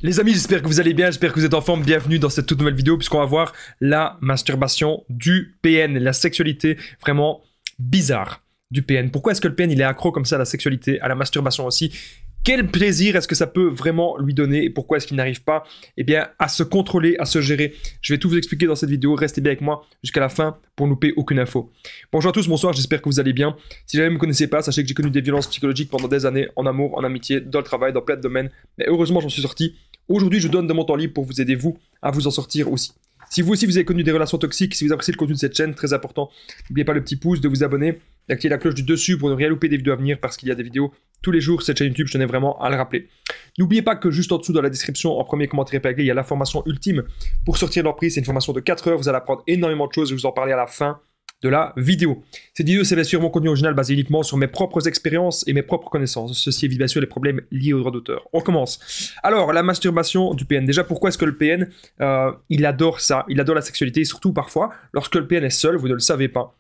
Les amis, j'espère que vous allez bien, j'espère que vous êtes en forme. Bienvenue dans cette toute nouvelle vidéo puisqu'on va voir la masturbation du PN, la sexualité vraiment bizarre du PN. Pourquoi est-ce que le PN il est accro comme ça à la sexualité, à la masturbation aussi? Quel plaisir est-ce que ça peut vraiment lui donner et pourquoi est-ce qu'il n'arrive pas à se contrôler, à se gérer? Je vais tout vous expliquer dans cette vidéo, restez bien avec moi jusqu'à la fin pour ne louper aucune info. Bonjour à tous, bonsoir, j'espère que vous allez bien. Si jamais vous ne me connaissez pas, sachez que j'ai connu des violences psychologiques pendant des années, en amour, en amitié, dans le travail, dans plein de domaines. Mais heureusement j'en suis sorti. Aujourd'hui je donne de mon temps libre pour vous aider vous à vous en sortir aussi. Si vous aussi vous avez connu des relations toxiques, si vous appréciez le contenu de cette chaîne, très important, n'oubliez pas le petit pouce, de vous abonner, d'activer la cloche du dessus pour ne rien louper des vidéos à venir parce qu'il y a des vidéos tous les jours sur cette chaîne YouTube, je tenais vraiment à le rappeler. N'oubliez pas que juste en dessous dans la description, en premier commentaire épinglé, il y a la formation ultime pour sortir de l'emprise. C'est une formation de 4 heures, vous allez apprendre énormément de choses, je vais vous en parler à la fin de la vidéo. Cette vidéo, c'est bien sûr mon contenu original basé uniquement sur mes propres expériences et mes propres connaissances. Ceci évite bien sûr les problèmes liés aux droits d'auteur. On commence. Alors, la masturbation du PN. Déjà, pourquoi est-ce que le PN, il adore ça? Il adore la sexualité, et surtout parfois, lorsque le PN est seul, vous ne le savez pas.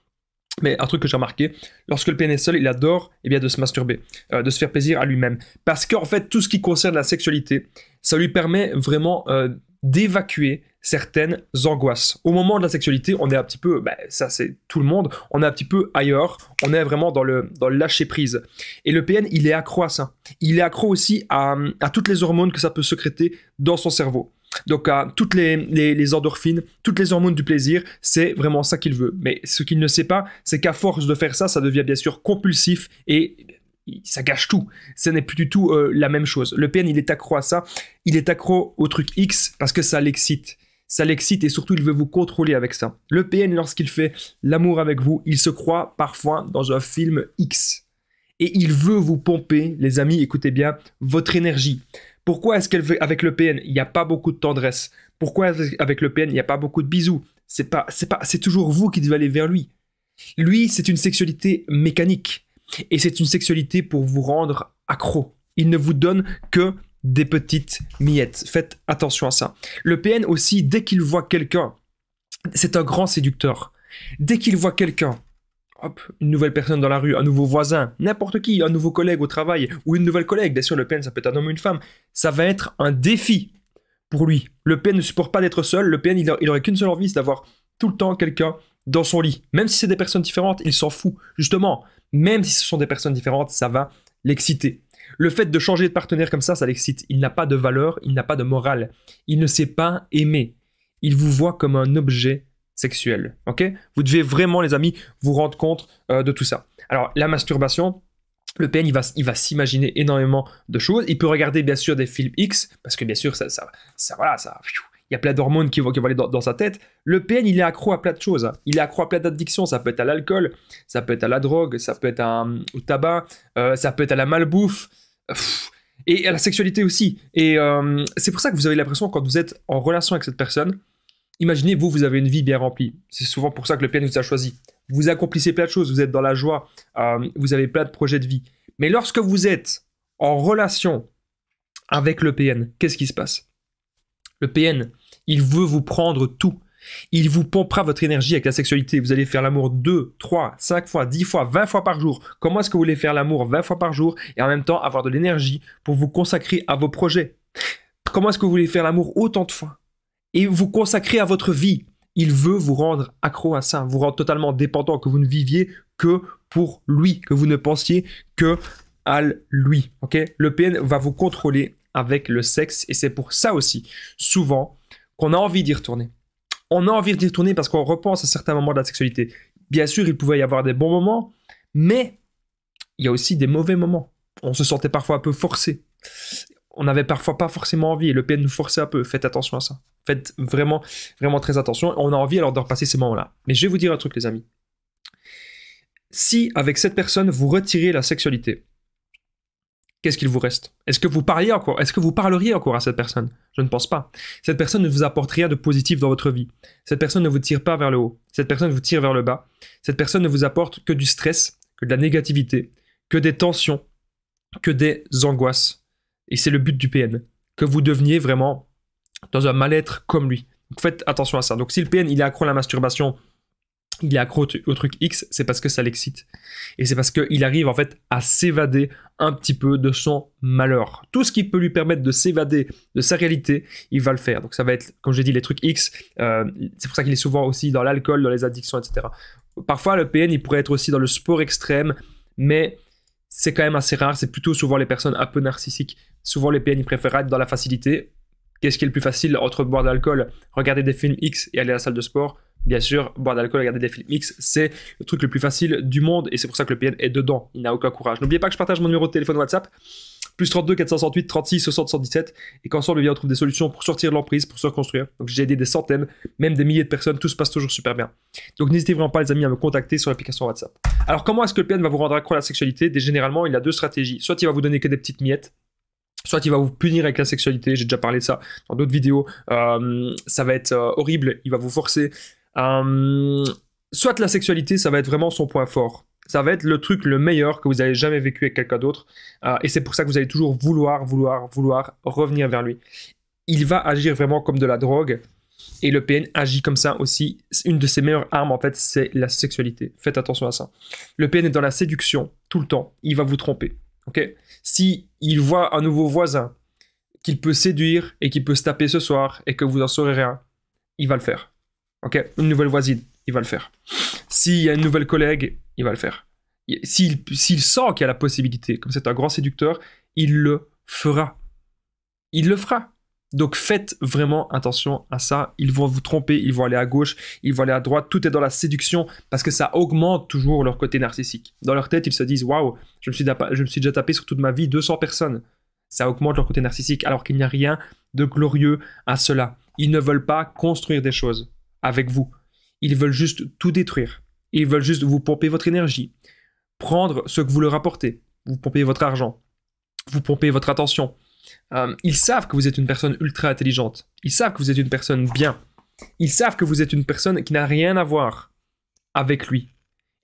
Mais un truc que j'ai remarqué, lorsque le PN est seul, il adore de se masturber, de se faire plaisir à lui-même. Parce qu'en fait, tout ce qui concerne la sexualité, ça lui permet vraiment d'évacuer certaines angoisses. Au moment de la sexualité, on est un petit peu, ça c'est tout le monde, on est un petit peu ailleurs, on est vraiment dans le lâcher-prise. Et le PN, il est accro à ça. Il est accro aussi à toutes les hormones que ça peut sécréter dans son cerveau. Donc à toutes les endorphines, toutes les hormones du plaisir, c'est vraiment ça qu'il veut. Mais ce qu'il ne sait pas, c'est qu'à force de faire ça, ça devient bien sûr compulsif et ça gâche tout. Ce n'est plus du tout la même chose. Le PN, il est accro à ça. Il est accro au truc X parce que ça l'excite. Ça l'excite et surtout, il veut vous contrôler avec ça. Le PN, lorsqu'il fait l'amour avec vous, il se croit parfois dans un film X. Et il veut vous pomper, les amis, écoutez bien, votre énergie. Pourquoi est-ce qu'avec le PN, il n'y a pas beaucoup de tendresse? Pourquoi avec le PN, il n'y a pas beaucoup de bisous? C'est toujours vous qui devez aller vers lui. Lui, c'est une sexualité mécanique. Et c'est une sexualité pour vous rendre accro. Il ne vous donne que des petites miettes. Faites attention à ça. Le PN aussi, dès qu'il voit quelqu'un, c'est un grand séducteur. Dès qu'il voit quelqu'un, hop, une nouvelle personne dans la rue, un nouveau voisin, n'importe qui, un nouveau collègue au travail ou une nouvelle collègue, bien sûr le PN ça peut être un homme ou une femme, ça va être un défi pour lui. Le PN ne supporte pas d'être seul, le PN il aurait qu'une seule envie, c'est d'avoir tout le temps quelqu'un dans son lit. Même si c'est des personnes différentes, il s'en fout. Justement, même si ce sont des personnes différentes, ça va l'exciter. Le fait de changer de partenaire comme ça l'excite. Il n'a pas de valeur, il n'a pas de morale. Il ne sait pas aimer. Il vous voit comme un objet sexuel, ok? Vous devez vraiment, les amis, vous rendre compte de tout ça. Alors, la masturbation, le PN, il va s'imaginer énormément de choses. Il peut regarder, bien sûr, des films X, parce que, bien sûr, il y a plein d'hormones qui vont aller dans sa tête. Le PN, il est accro à plein de choses. Il est accro à plein d'addictions. Ça peut être à l'alcool, ça peut être à la drogue, ça peut être au tabac, ça peut être à la malbouffe, et à la sexualité aussi. Et c'est pour ça que vous avez l'impression, quand vous êtes en relation avec cette personne, imaginez, vous avez une vie bien remplie. C'est souvent pour ça que le PN vous a choisi. Vous accomplissez plein de choses, vous êtes dans la joie, vous avez plein de projets de vie. Mais lorsque vous êtes en relation avec le PN, qu'est-ce qui se passe? Le PN, il veut vous prendre tout. Il vous pompera votre énergie avec la sexualité. Vous allez faire l'amour 2, 3, 5 fois, 10 fois, 20 fois par jour. Comment est-ce que vous voulez faire l'amour 20 fois par jour et en même temps avoir de l'énergie pour vous consacrer à vos projets? Comment est-ce que vous voulez faire l'amour autant de fois et vous consacrer à votre vie? Il veut vous rendre accro à ça, vous rendre totalement dépendant, que vous ne viviez que pour lui, que vous ne pensiez que à lui. Ok? Le PN va vous contrôler avec le sexe et c'est pour ça aussi, souvent, qu'on a envie d'y retourner. On a envie d'y retourner parce qu'on repense à certains moments de la sexualité. Bien sûr, il pouvait y avoir des bons moments, mais il y a aussi des mauvais moments. On se sentait parfois un peu forcé. On n'avait parfois pas forcément envie et le PN nous forçait un peu. Faites attention à ça. Faites vraiment, vraiment très attention. On a envie alors de repasser ces moments-là. Mais je vais vous dire un truc, les amis. Si, avec cette personne, vous retirez la sexualité, qu'est-ce qu'il vous reste? Est-ce que vous parliez encore? Est-ce que vous parleriez encore à cette personne? Je ne pense pas. Cette personne ne vous apporte rien de positif dans votre vie. Cette personne ne vous tire pas vers le haut. Cette personne vous tire vers le bas. Cette personne ne vous apporte que du stress, que de la négativité, que des tensions, que des angoisses. Et c'est le but du PN. Que vous deveniez vraiment dans un mal-être comme lui. Donc faites attention à ça. Donc si le PN il est accro à la masturbation, il est accro au truc X, c'est parce que ça l'excite. Et c'est parce qu'il arrive en fait à s'évader un petit peu de son malheur. Tout ce qui peut lui permettre de s'évader de sa réalité, il va le faire. Donc ça va être, comme j'ai dit, les trucs X. C'est pour ça qu'il est souvent aussi dans l'alcool, dans les addictions, etc. Parfois, le PN, il pourrait être aussi dans le sport extrême, mais c'est quand même assez rare. C'est plutôt souvent les personnes un peu narcissiques. Souvent, les PN, ils préfèrent être dans la facilité. Qu'est-ce qui est le plus facile entre boire de l'alcool, regarder des films X et aller à la salle de sport? Bien sûr, boire de l'alcool et regarder des films X, c'est le truc le plus facile du monde et c'est pour ça que le PN est dedans. Il n'a aucun courage. N'oubliez pas que je partage mon numéro de téléphone WhatsApp, plus 32 468 36 60 117 et qu'ensemble, on trouve des solutions pour sortir de l'emprise, pour se reconstruire. Donc j'ai aidé des centaines, même des milliers de personnes, tout se passe toujours super bien. Donc n'hésitez vraiment pas les amis à me contacter sur l'application WhatsApp. Alors comment est-ce que le PN va vous rendre accro à la sexualité? Généralement, il a deux stratégies. Soit il va vous donner que des petites miettes, soit il va vous punir avec la sexualité, j'ai déjà parlé de ça dans d'autres vidéos, ça va être horrible, il va vous forcer. Soit la sexualité, ça va être vraiment son point fort. Ça va être le truc le meilleur que vous avez jamais vécu avec quelqu'un d'autre. Et c'est pour ça que vous allez toujours vouloir revenir vers lui. Il va agir vraiment comme de la drogue. Et le PN agit comme ça aussi. Une de ses meilleures armes, en fait, c'est la sexualité. Faites attention à ça. Le PN est dans la séduction tout le temps. Il va vous tromper. Okay? Si il voit un nouveau voisin qu'il peut séduire et qu'il peut se taper ce soir et que vous n'en saurez rien, il va le faire. Okay? Une nouvelle voisine, il va le faire. S'il y a une nouvelle collègue, il va le faire. S'il sent qu'il y a la possibilité, comme c'est un grand séducteur, il le fera. Il le fera. Donc faites vraiment attention à ça. Ils vont vous tromper, ils vont aller à gauche, ils vont aller à droite. Tout est dans la séduction parce que ça augmente toujours leur côté narcissique. Dans leur tête, ils se disent « Waouh, je me suis déjà tapé sur toute ma vie 200 personnes. » Ça augmente leur côté narcissique alors qu'il n'y a rien de glorieux à cela. Ils ne veulent pas construire des choses avec vous. Ils veulent juste tout détruire. Ils veulent juste vous pomper votre énergie, prendre ce que vous leur apportez, vous pomper votre argent, vous pomper votre attention. Ils savent que vous êtes une personne ultra intelligente. Ils savent que vous êtes une personne bien. Ils savent que vous êtes une personne qui n'a rien à voir avec lui.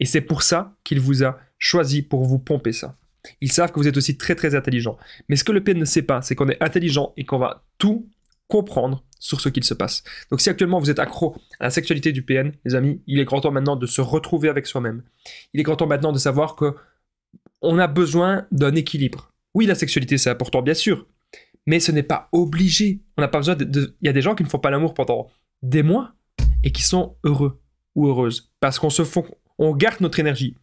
Et c'est pour ça qu'il vous a choisi pour vous pomper ça. Ils savent que vous êtes aussi très très intelligent. Mais ce que le PN ne sait pas, c'est qu'on est intelligent et qu'on va tout comprendre sur ce qu'il se passe. Donc si actuellement vous êtes accro à la sexualité du PN, les amis, il est grand temps maintenant de se retrouver avec soi-même. Il est grand temps maintenant de savoir que on a besoin d'un équilibre. Oui, la sexualité c'est important bien sûr, mais ce n'est pas obligé. On n'a pas besoin il y a des gens qui ne font pas l'amour pendant des mois et qui sont heureux ou heureuses parce on garde notre énergie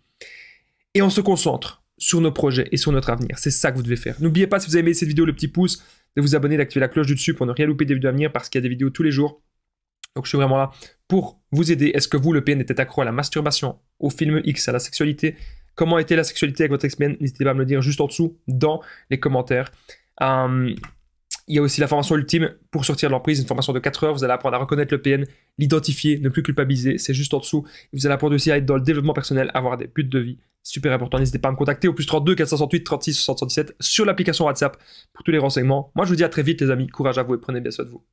et on se concentre sur nos projets et sur notre avenir. C'est ça que vous devez faire. N'oubliez pas, si vous avez aimé cette vidéo, le petit pouce, de vous abonner, d'activer la cloche du dessus pour ne rien louper des vidéos à venir parce qu'il y a des vidéos tous les jours. Donc je suis vraiment là pour vous aider. Est-ce que vous, le PN, était accro à la masturbation, au film X, à la sexualité? Comment était la sexualité avec votre ex-PN? N'hésitez pas à me le dire juste en dessous dans les commentaires. Il y a aussi la formation ultime pour sortir de l'emprise, une formation de 4 heures. Vous allez apprendre à reconnaître le PN, l'identifier, ne plus culpabiliser. C'est juste en dessous. Vous allez apprendre aussi à être dans le développement personnel, avoir des buts de vie. Super important. N'hésitez pas à me contacter au plus 32 468 36 77 sur l'application WhatsApp pour tous les renseignements. Moi, je vous dis à très vite, les amis. Courage à vous et prenez bien soin de vous.